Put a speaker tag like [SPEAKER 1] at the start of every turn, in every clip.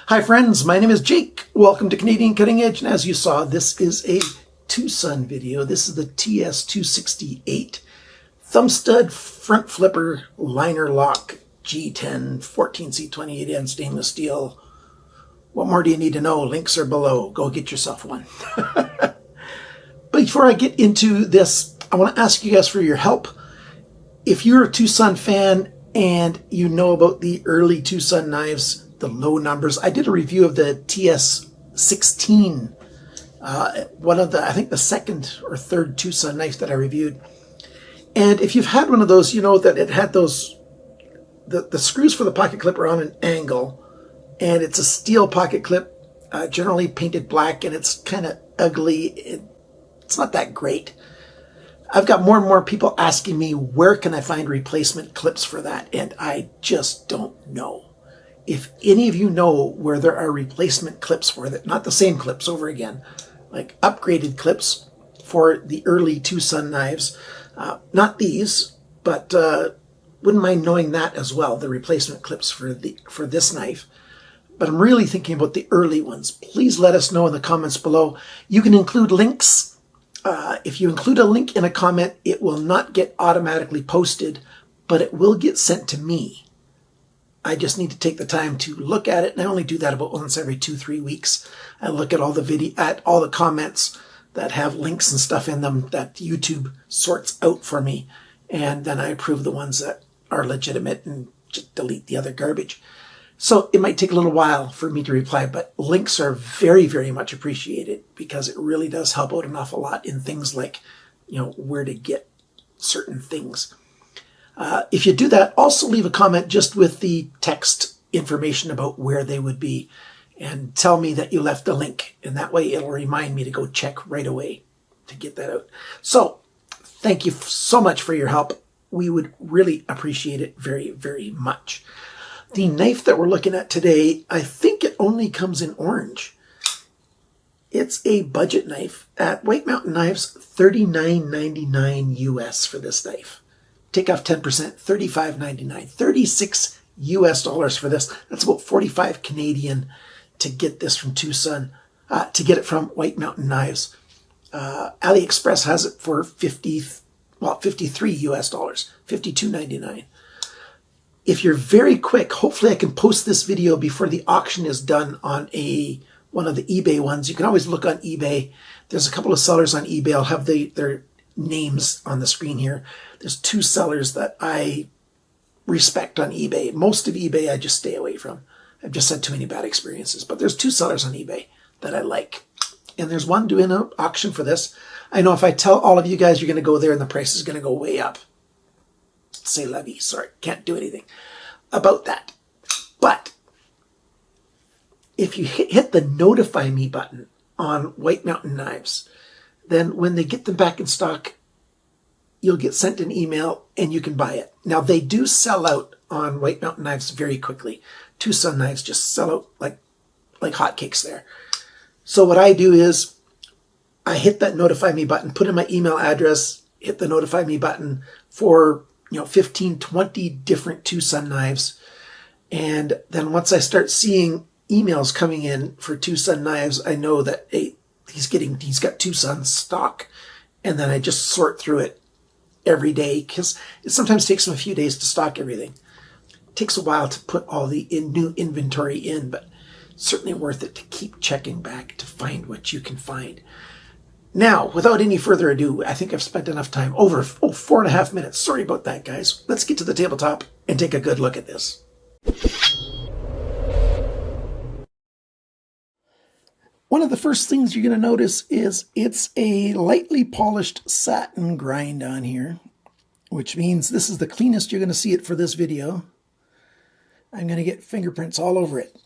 [SPEAKER 1] Hi friends, my name is Jake. Welcome to Canadian Cutting Edge, and as you saw, this is a TwoSun video. This is the TS268 thumb stud front flipper liner lock G10 14C28N stainless steel. What more do you need to know? Links are below. Go get yourself one. Before I get into this, I want to ask you guys for your help. If you're a TwoSun fan and you know about the early TwoSun knives, the low numbers. I did a review of the TS16, one of the, I think the second or third TwoSun knife that I reviewed. And if you've had one of those, you know that it had those, the screws for the pocket clip are on an angle, and it's a steel pocket clip, generally painted black, and it's kind of ugly. It's not that great. I've got more and more people asking me, where can I find replacement clips for that? And I just don't know. If any of you know where there are replacement clips for that, not the same clips over again, like upgraded clips for the early TwoSun knives, not these, but wouldn't mind knowing that as well, the replacement clips for this knife. But I'm really thinking about the early ones. Please let us know in the comments below. You can include links. If you include a link in a comment, it will not get automatically posted, but it will get sent to me. I just need to take the time to look at it, and I only do that about once every 2-3 weeks. I look at all the comments that have links and stuff in them that YouTube sorts out for me, and then I approve the ones that are legitimate and just delete the other garbage. So it might take a little while for me to reply, but links are very, very much appreciated because it really does help out an awful lot in things like, you know, where to get certain things. If you do that, also leave a comment just with the text information about where they would be and tell me that you left a link, and that way it'll remind me to go check right away to get that out. So thank you so much for your help. We would really appreciate it very, very much. The knife that we're looking at today, I think it only comes in orange. It's a budget knife at White Mountain Knives, $39.99 US for this knife. Take off 10%, $35.99, $36 US for this. That's about 45 Canadian to get this from TwoSun, to get it from White Mountain Knives. AliExpress has it for $53 US, $52.99. If you're very quick, hopefully I can post this video before the auction is done on one of the eBay ones. You can always look on eBay. There's a couple of sellers on eBay. I'll have their names on the screen here. There's two sellers that I respect on eBay. Most of eBay I just stay away from. I've just had too many bad experiences. But there's two sellers on eBay that I like. And there's one doing an auction for this. I know if I tell all of you guys you're going to go there and the price is going to go way up. C'est la vie. Sorry, can't do anything about that. But if you hit the notify me button on White Mountain Knives, then when they get them back in stock, you'll get sent an email and you can buy it. Now, they do sell out on White Mountain Knives very quickly. TwoSun knives just sell out like hotcakes there. So what I do is I hit that notify me button, put in my email address, hit the notify me button for 15, 20 different TwoSun knives. And then once I start seeing emails coming in for TwoSun knives, I know that he's got TwoSun stock. And then I just sort through it every day because it sometimes takes them a few days to stock everything. It takes a while to put all the new inventory in, but certainly worth it to keep checking back to find what you can find. Now, without any further ado, I think I've spent enough time, over 4.5 minutes. Sorry about that, guys. Let's get to the tabletop and take a good look at this. One of the first things you're going to notice is it's a lightly polished satin grind on here, which means this is the cleanest you're going to see it for this video. I'm going to get fingerprints all over it.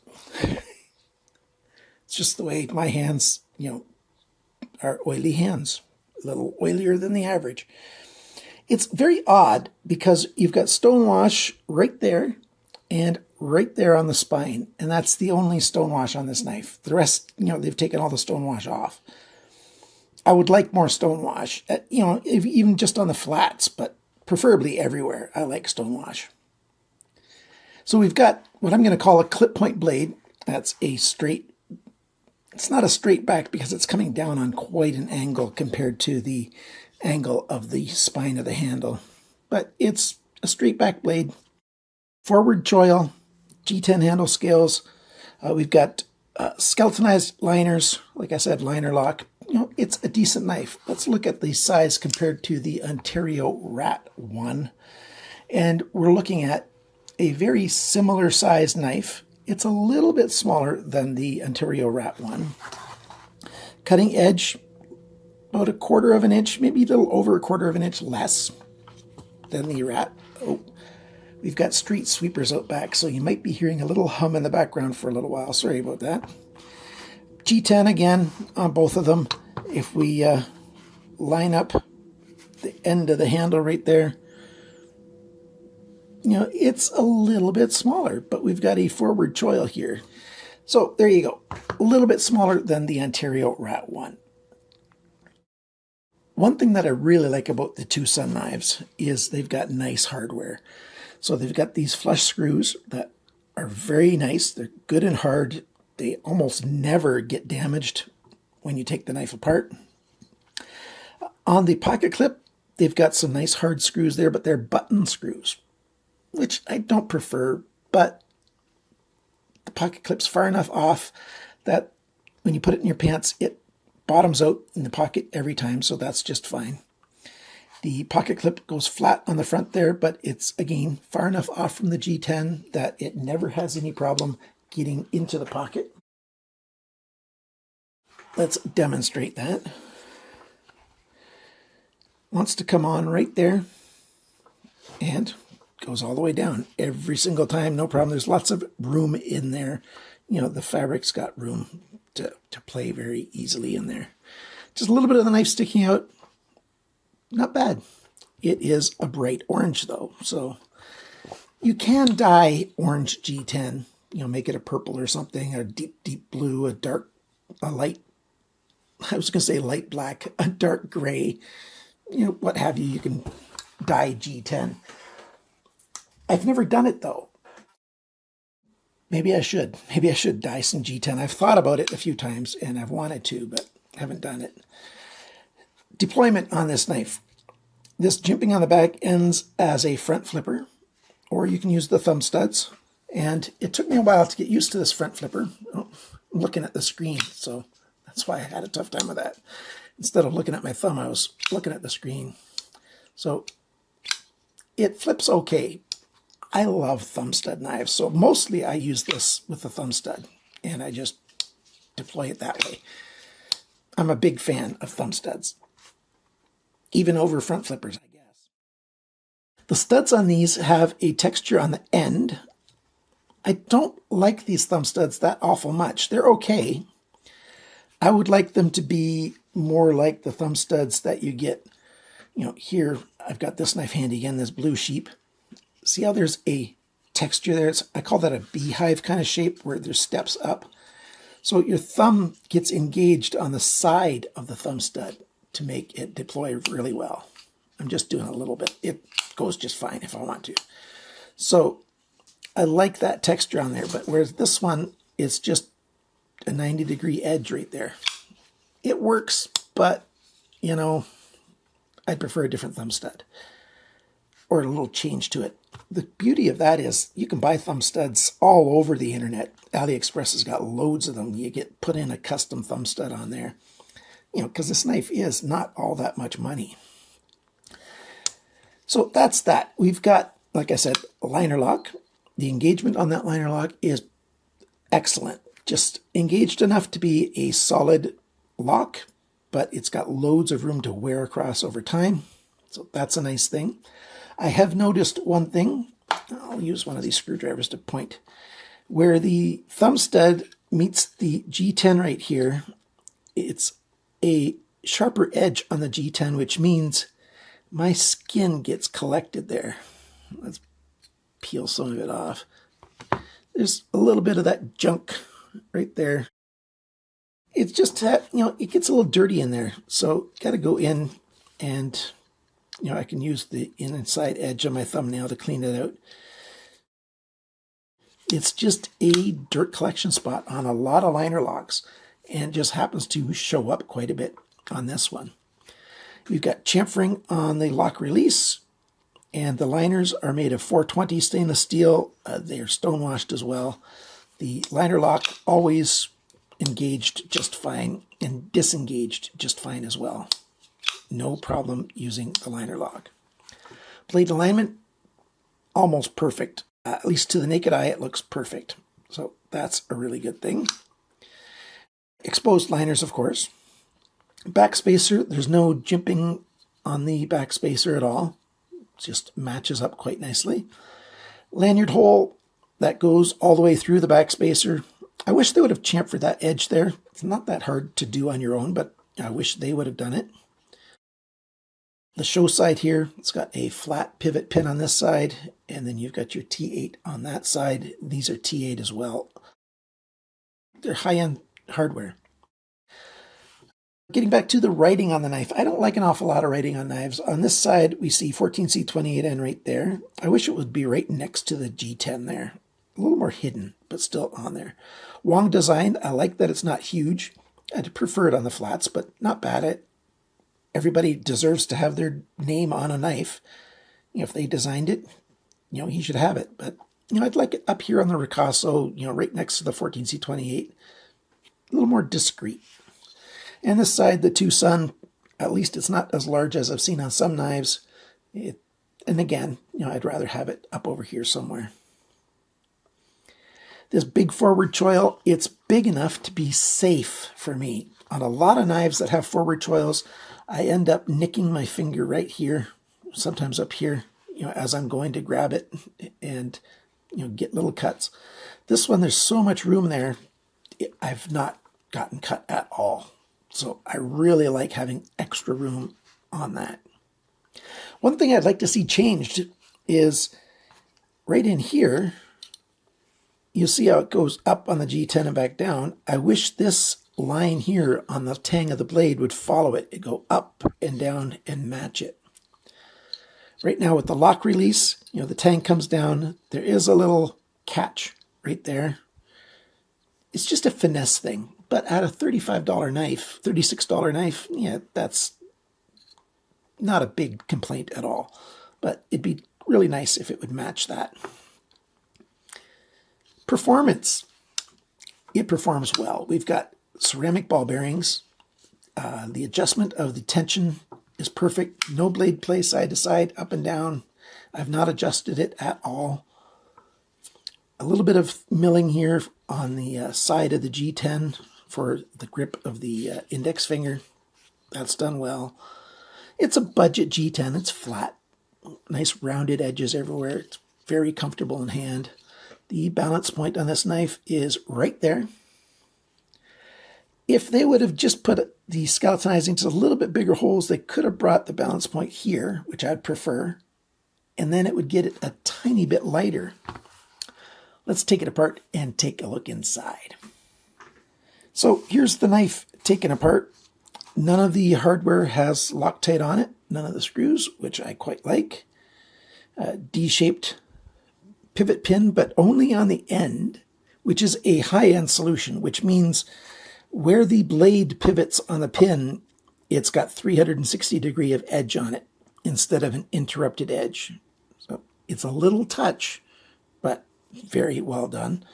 [SPEAKER 1] It's just the way my hands, are oily hands, a little oilier than the average. It's very odd because you've got stonewash right there and right there on the spine, and that's the only stonewash on this knife. The rest, they've taken all the stonewash off. I would like more stonewash, even just on the flats, but preferably everywhere. I like stonewash. So we've got what I'm going to call a clip point blade. That's a straight, it's not a straight back because it's coming down on quite an angle compared to the angle of the spine of the handle. But it's a straight back blade. Forward choil, G10 handle scales. We've got skeletonized liners. Like I said, liner lock. You know, it's a decent knife. Let's look at the size compared to the Ontario Rat 1. And we're looking at a very similar sized knife. It's a little bit smaller than the Ontario Rat 1. Cutting edge, about 1/4 of an inch, maybe a little over 1/4 of an inch less than the Rat. Oh, we've got street sweepers out back, so you might be hearing a little hum in the background for a little while. Sorry about that. G10 again on both of them. If we line up the end of the handle right there, you know, it's a little bit smaller, but we've got a forward choil here. So there you go. A little bit smaller than the Ontario Rat 1. One thing that I really like about the TwoSun knives is they've got nice hardware. So they've got these flush screws that are very nice. They're good and hard. They almost never get damaged when you take the knife apart. On the pocket clip, they've got some nice hard screws there, but they're button screws, which I don't prefer, but the pocket clip's far enough off that when you put it in your pants, it bottoms out in the pocket every time, so that's just fine. The pocket clip goes flat on the front there, but it's, again, far enough off from the G10 that it never has any problem getting into the pocket. Let's demonstrate that. Wants to come on right there and goes all the way down every single time, no problem. There's lots of room in there. You know, the fabric's got room to play very easily in there. Just a little bit of the knife sticking out. Not bad. It is a bright orange though, so you can dye orange G10, you know, make it a purple or something, a deep blue, a light, I was going to say light black, a dark gray, you know, what have you. You can dye G10. I've never done it though. Maybe I should. Maybe I should dye some G10. I've thought about it a few times and I've wanted to, but haven't done it. Deployment on this knife. This jimping on the back ends as a front flipper, or you can use the thumb studs. And it took me a while to get used to this front flipper. Oh, I'm looking at the screen, so that's why I had a tough time with that. Instead of looking at my thumb, I was looking at the screen. So it flips okay. I love thumb stud knives, so mostly I use this with the thumb stud, and I just deploy it that way. I'm a big fan of thumb studs, even over front flippers, I guess. The studs on these have a texture on the end. I don't like these thumb studs that awful much. They're okay. I would like them to be more like the thumb studs that you get, you know, here. I've got this knife handy again, this Blue Sheep. See how there's a texture there? I call that a beehive kind of shape where there's steps up. So your thumb gets engaged on the side of the thumb stud to make it deploy really well. I'm just doing a little bit. It goes just fine if I want to. So I like that texture on there, but whereas this one is just a 90-degree edge right there. It works, but, you know, I'd prefer a different thumb stud or a little change to it. The beauty of that is you can buy thumb studs all over the internet. AliExpress has got loads of them. You get put in a custom thumb stud on there, you know, because this knife is not all that much money. So that's that. We've got, like I said, a liner lock. The engagement on that liner lock is excellent. Just engaged enough to be a solid lock, but it's got loads of room to wear across over time. So that's a nice thing. I have noticed one thing. I'll use one of these screwdrivers to point. Where the thumb stud meets the G10 right here, it's a sharper edge on the G10, which means my skin gets collected there. Let's peel some of it off. There's a little bit of that junk right there. It's just, you know, it gets a little dirty in there. So got to go in and, you know, I can use the inside edge of my thumbnail to clean it out. It's just a dirt collection spot on a lot of liner locks, and just happens to show up quite a bit on this one. We've got chamfering on the lock release, and the liners are made of 420 stainless steel. They are stonewashed as well. The liner lock always engaged just fine and disengaged just fine as well. No problem using the liner lock. Blade alignment, almost perfect. At least to the naked eye, it looks perfect. So that's a really good thing. Exposed liners, of course. Backspacer, there's no jimping on the backspacer at all. It just matches up quite nicely. Lanyard hole, that goes all the way through the backspacer. I wish they would have chamfered that edge there. It's not that hard to do on your own, but I wish they would have done it. The show side here, it's got a flat pivot pin on this side, and then you've got your T8 on that side. These are T8 as well. They're high-end hardware. Getting back to the writing on the knife, I don't like an awful lot of writing on knives. On this side, we see 14C28N right there. I wish it would be right next to the G10 there. A little more hidden, but still on there. Wong design, I like that it's not huge. I'd prefer it on the flats, but not bad. Everybody deserves to have their name on a knife. If they designed it, he should have it. But, I'd like it up here on the Ricasso, right next to the 14C28. A little more discreet. And this side, the TwoSun, at least it's not as large as I've seen on some knives. And again, I'd rather have it up over here somewhere. This big forward choil, it's big enough to be safe for me. On a lot of knives that have forward choils, I end up nicking my finger right here, sometimes up here, as I'm going to grab it and, get little cuts. This one, there's so much room there, I've not gotten cut at all. So I really like having extra room on that. One thing I'd like to see changed is right in here, you see how it goes up on the G10 and back down. I wish this line here on the tang of the blade would follow it. It'd go up and down and match it. Right now with the lock release, the tang comes down. There is a little catch right there. It's just a finesse thing. But at a $35 knife, $36 knife, that's not a big complaint at all. But it'd be really nice if it would match that. Performance. It performs well. We've got ceramic ball bearings. The adjustment of the tension is perfect. No blade play side to side, up and down. I've not adjusted it at all. A little bit of milling here on the side of the G10 for the grip of the index finger. That's done well. It's a budget G10. It's flat. Nice rounded edges everywhere. It's very comfortable in hand. The balance point on this knife is right there. If they would have just put the skeletonizing to a little bit bigger holes, they could have brought the balance point here, which I'd prefer, and then it would get it a tiny bit lighter. Let's take it apart and take a look inside. So here's the knife taken apart. None of the hardware has Loctite on it, none of the screws, which I quite like. D-shaped pivot pin, but only on the end, which is a high-end solution, which means where the blade pivots on the pin, it's got 360 degree of edge on it instead of an interrupted edge. So it's a little touch, but very well done.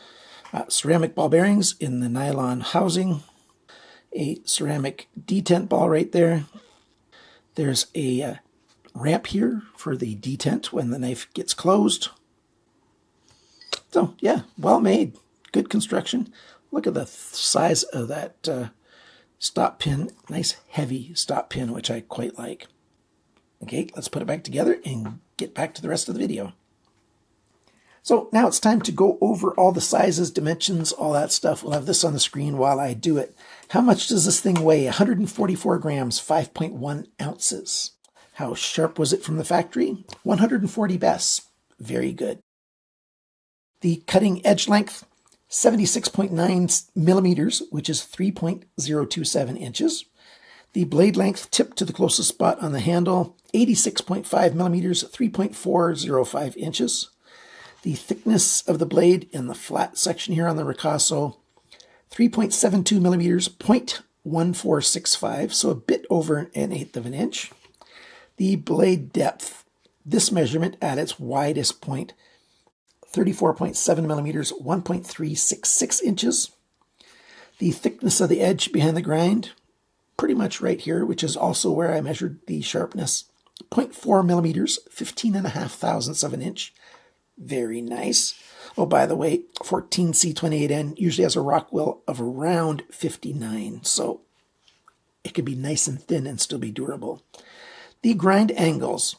[SPEAKER 1] Ceramic ball bearings in the nylon housing. A ceramic detent ball right there. There's a ramp here for the detent when the knife gets closed. So yeah, well made. Good construction. Look at the size of that stop pin. Nice heavy stop pin, which I quite like. Okay, let's put it back together and get back to the rest of the video. So now it's time to go over all the sizes, dimensions, all that stuff. We'll have this on the screen while I do it. How much does this thing weigh? 144 grams, 5.1 ounces. How sharp was it from the factory? 140 best. Very good. The cutting edge length, 76.9 millimeters, which is 3.027 inches. The blade length, tip to the closest spot on the handle, 86.5 millimeters, 3.405 inches. The thickness of the blade in the flat section here on the ricasso, 3.72 millimeters, 0.1465, so a bit over 1/8 of an inch. The blade depth, this measurement at its widest point, 34.7 millimeters, 1.366 inches. The thickness of the edge behind the grind, pretty much right here, which is also where I measured the sharpness, 0.4 millimeters, 15.5 thousandths of an inch. Very nice. Oh, by the way, 14C28N usually has a rock will of around 59, so it could be nice and thin and still be durable. The grind angles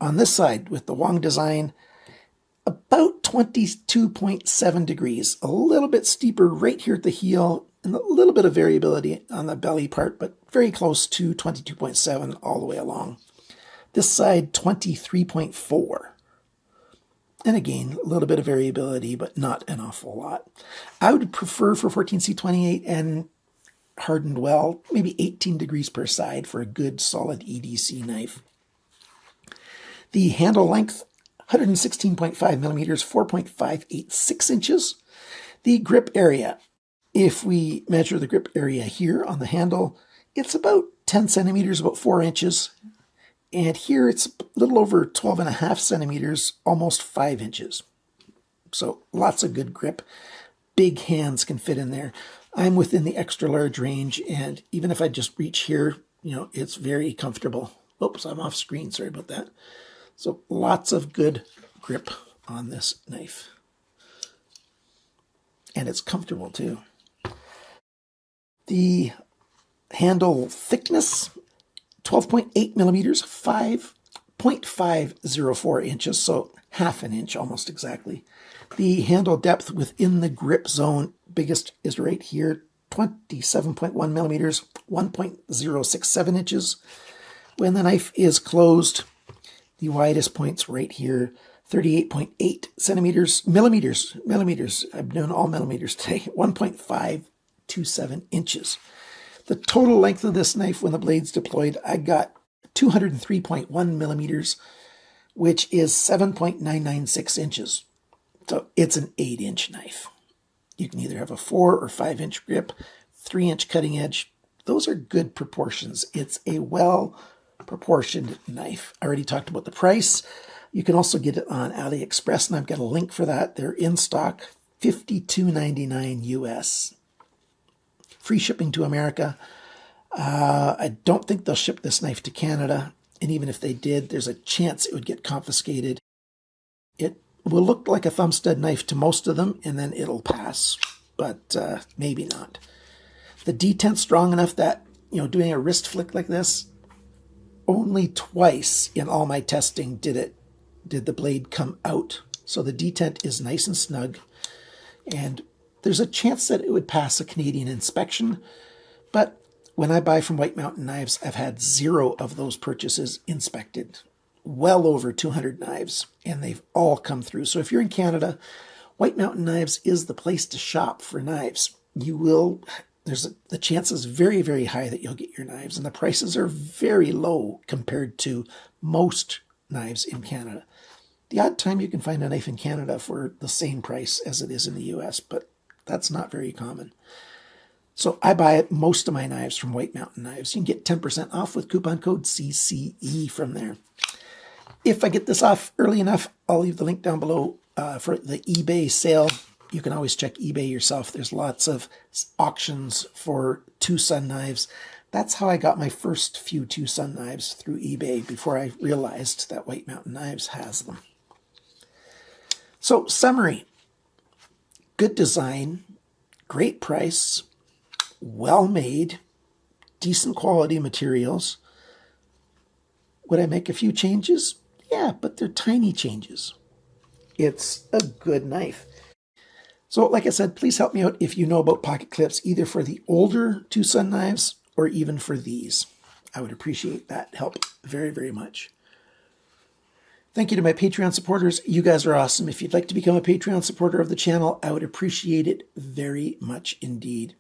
[SPEAKER 1] on this side with the Wong design, about 22.7 degrees, a little bit steeper right here at the heel, and a little bit of variability on the belly part, but very close to 22.7 all the way along. This side, 23.4. And again, a little bit of variability, but not an awful lot. I would prefer for 14C28 and hardened well, maybe 18 degrees per side for a good solid EDC knife. The handle length, 116.5 millimeters, 4.586 inches. The grip area, if we measure the grip area here on the handle, it's about 10 centimeters, about 4 inches. And here it's a little over 12.5 centimeters, almost 5 inches. So lots of good grip. Big hands can fit in there. I'm within the extra large range, and even if I just reach here, it's very comfortable. Oops, I'm off screen, sorry about that. So lots of good grip on this knife. And it's comfortable too. The handle thickness, 12.8 millimeters, 5.504 inches, so half an inch almost exactly. The handle depth within the grip zone, biggest is right here, 27.1 millimeters, 1.067 inches. When the knife is closed, the widest point's right here, 38.8 centimeters, millimeters. I'm doing all millimeters today, 1.527 inches. The total length of this knife when the blade's deployed, I got 203.1 millimeters, which is 7.996 inches. So it's an 8-inch knife. You can either have a 4 or 5-inch grip, 3-inch cutting edge. Those are good proportions. It's a well-proportioned knife. I already talked about the price. You can also get it on AliExpress, and I've got a link for that. They're in stock, $52.99 US. Free shipping to America. I don't think they'll ship this knife to Canada, and even if they did, there's a chance it would get confiscated. It will look like a thumb stud knife to most of them, and then it'll pass, but maybe not. The detent's strong enough that, doing a wrist flick like this, only twice in all my testing did the blade come out. So the detent is nice and snug, and there's a chance that it would pass a Canadian inspection, but when I buy from White Mountain Knives, I've had 0 of those purchases inspected. Well over 200 knives, and they've all come through. So if you're in Canada, White Mountain Knives is the place to shop for knives. The chance is very, very high that you'll get your knives, and the prices are very low compared to most knives in Canada. The odd time you can find a knife in Canada for the same price as it is in the US, but that's not very common. So I buy most of my knives from White Mountain Knives. You can get 10% off with coupon code CCE from there. If I get this off early enough, I'll leave the link down below for the eBay sale. You can always check eBay yourself. There's lots of auctions for TwoSun knives. That's how I got my first few TwoSun knives, through eBay, before I realized that White Mountain Knives has them. So, summary. Good design, great price, well made, decent quality materials. Would I make a few changes? Yeah, but they're tiny changes. It's a good knife. So like I said, please help me out if you know about pocket clips, either for the older TwoSun knives or even for these. I would appreciate that help very, very much. Thank you to my Patreon supporters. You guys are awesome. If you'd like to become a Patreon supporter of the channel, I would appreciate it very much indeed.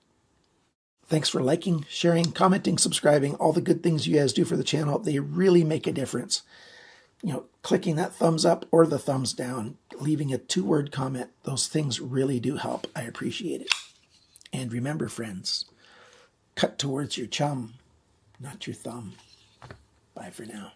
[SPEAKER 1] Thanks for liking, sharing, commenting, subscribing, all the good things you guys do for the channel. They really make a difference. clicking that thumbs up or the thumbs down, leaving a 2-word comment. Those things really do help. I appreciate it. And remember, friends, cut towards your chum, not your thumb. Bye for now.